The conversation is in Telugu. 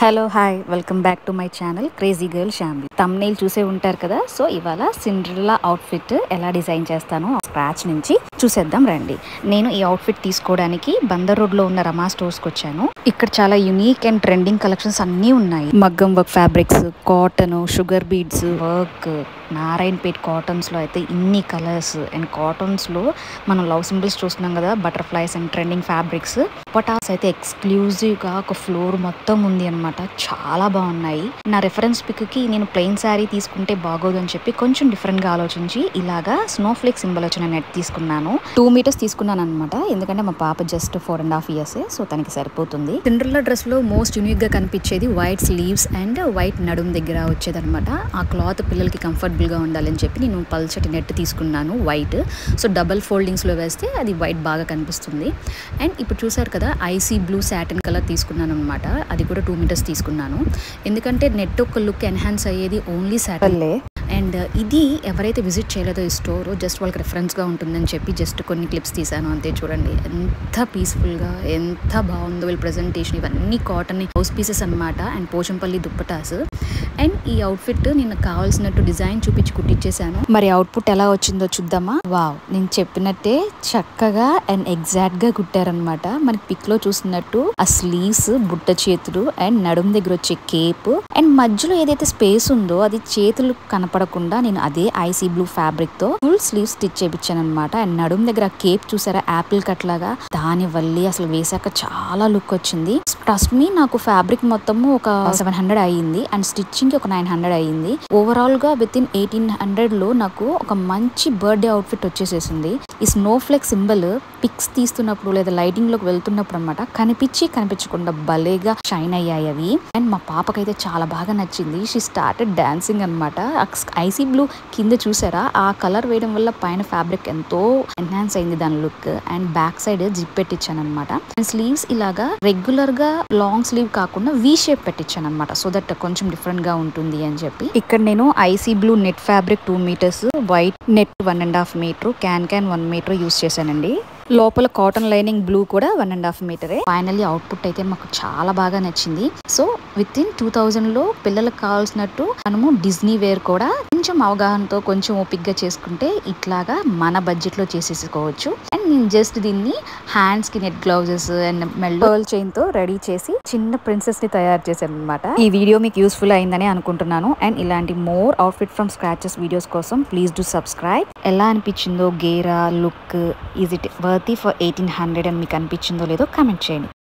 Hello hi welcome back to my channel crazy girl Shamili. Thumbnail చూసే ఉంటారు కదా. సో ఇవాళ సిండ్రెల్లా అవుట్ఫిట్ ఎలా డిజైన్ చేస్తానో స్క్రాచ్ నుంచి చూసేద్దాం రండి. నేను ఈ అవుట్ఫిట్ తీసుకోవడానికి బందర్ రోడ్ లో ఉన్న రమా స్టోర్స్ కి వచ్చాను. ఇక్కడ చాలా యూనిక్ అండ్ ట్రెండింగ్ కలెక్షన్స్ అన్నీ ఉన్నాయి. మగ్గం work fabrics, cotton, sugar beads work, Narayanpet cottons లో అయితే ఇన్ని కలర్స్ అండ్ కాటన్స్ లో మనం లవ్ సింబల్స్ చూస్తున్నాం కదా, బటర్ఫ్లైస్ అండ్ ట్రెండింగ్ ఫ్యాబ్రిక్స్. పటాస్ అయితే ఎక్స్క్లూజివ్ గా ఒక ఫ్లోర్ మొత్తం ఉంది అనమాట. చాలా బాగున్నాయి. నా రెఫరెన్స్ పిక్ కి నేను ప్లెయిన్ శారీ తీసుకుంటే బాగోదు అని చెప్పి కొంచెం డిఫరెంట్ గా ఆలోచించి ఇలాగా స్నో ఫ్లేక్ సింబల్ వచ్చిన నెట్ తీసుకున్నాను. 2 మీటర్స్ తీసుకున్నాను అనమాట. ఎందుకంటే మా పాప జస్ట్ 4.5 years, సో తనకి సరిపోతుంది. సిండ్రెల్లా డ్రెస్ లో మోస్ట్ యూనిక్ గా కనిపించేది వైట్ స్లీవ్స్ అండ్ వైట్ నడుం దగ్గర వచ్చేది అనమాట. ఆ క్లాత్ పిల్లలకి కంఫర్టబుల్ గా ఉండాలని చెప్పి నేను పల్చటి నెట్ తీసుకున్నాను వైట్. సో డబల్ ఫోల్డింగ్స్ లో వేస్తే అది వైట్ బాగా కనిపిస్తుంది. అండ్ ఇప్పుడు చూసారు కదా, ఐసీ బ్లూ సాటిన్ కలర్ తీసుకున్నాను అనమాట. అది కూడా 2 మీటర్స్ తీసుకున్నాను. ఎందుకంటే నెట్ ఒక లుక్ ఎన్హాన్స్ అయ్యేది ఓన్లీ సాటిన్. అండ్ ఇది ఎవరైతే విజిట్ చేయలేదో ఈ స్టోర్, జస్ట్ వాళ్ళకి రెఫరెన్స్గా ఉంటుందని చెప్పి జస్ట్ కొన్ని క్లిప్స్ తీసాను అంతే. చూడండి ఎంత పీస్ఫుల్గా, ఎంత బాగుందో వీళ్ళ ప్రజెంటేషన్. ఇవన్నీ కాటన్ హౌస్ పీసెస్ అనమాట అండ్ పోచంపల్లి దుప్పటాస్. అండ్ ఈ అవుట్ఫిట్ నేను కావాల్సినట్టు డిజైన్ చూపించి కుట్టించేసాను. మరి అవుట్పుట్ ఎలా వచ్చిందో చూద్దామా. వావ్, నేను చెప్పినట్టే చక్కగా అండ్ ఎగ్జాక్ట్ గా కుట్టారనమాట. మనకి పిక్ లో చూసినట్టు ఆ స్లీవ్స్, బుట్ట చేతులు అండ్ నడుము దగ్గర వచ్చే కేప్ అండ్ మధ్యలో ఏదైతే స్పేస్ ఉందో అది చేతులు కనపడకుండా నేను అదే ఐసీ బ్లూ ఫ్యాబ్రిక్ తో ఫుల్ స్లీవ్ స్టిచ్ చేయించాను అనమాట. అండ్ నడుము దగ్గర కేప్ చూసారా, యాపిల్ కట్ లాగా, దాని వల్ల అసలు వేసాక చాలా లుక్ వచ్చింది. ట్రస్ట్ మీ, నాకు ఫ్యాబ్రిక్ మొత్తము ఒక 700 అయ్యింది అండ్ స్టిచ్చింగ్ కి ఒక 900 అయ్యింది. ఓవరాల్ గా విత్ ఇన్ 1800 లో నాకు ఒక మంచి బర్త్డే అవుట్ఫిట్ వచ్చేసేసింది. ఈ స్నో ఫ్లేక్ సింబల్ పిక్స్ తీస్తున్నప్పుడు లేదా లైటింగ్ లోకి వెళ్తున్నప్పుడు అనమాట కనిపించకుండా భలేగా షైన్ అయ్యాయి అవి. అండ్ మా పాపకైతే చాలా బాగా నచ్చింది. షీ స్టార్టెడ్ డాన్సింగ్ అనమాట. ఐసీ బ్లూ కింద చూసారా, ఆ కలర్ వేయడం వల్ల పైన ఫ్యాబ్రిక్ ఎంతో ఎన్హాన్స్ అయింది దాని look. And back side zip పెట్టించాను అనమాట. అండ్ స్లీవ్స్ ఇలాగా రెగ్యులర్ గా లాంగ్ స్లీవ్ కాకుండా వి షేప్ పెట్టించాను అనమాట. సో దట్ కొంచెం డిఫరెంట్ గా ఉంటుంది అని చెప్పి. ఇక్కడ నేను icy blue net fabric 2 metres, white net 1.5 metre, can 1 metre use చేశానండి. లోపల కాటన్ లైనింగ్ బ్లూ కూడా 1.5 మీటరే. ఫైనల్లీ అవుట్పుట్ అయితే మాకు చాలా బాగా నచ్చింది. సో విత్ ఇన్ 2000 లో పిల్లలకు కావాల్సినట్టు మనము డిజ్నీ వేర్ కూడా కొంచెం అవగాహనతో కొంచెం ఓపిక్ గా చేసుకుంటే ఇట్లాగా మన బడ్జెట్ లో చేసేసుకోవచ్చు. అండ్ నేను జస్ట్ దీన్ని హ్యాండ్స్ కి నెట్ గ్లౌజెస్ అండ్ మెల్ చైన్ తో రెడీ చేసి చిన్న ప్రిన్సెస్ ని తయారు చేశాను అనమాట. ఈ వీడియో మీకు యూస్ఫుల్ అయిందని అనుకుంటున్నాను. అండ్ ఇలాంటి more outfit from scratches videos కోసం ప్లీజ్ డూ సబ్స్క్రైబ్. ఎలా అనిపించిందో గేరా look, is it worthy for 1800 అని మీకు అనిపించిందో లేదో కామెంట్ చేయండి.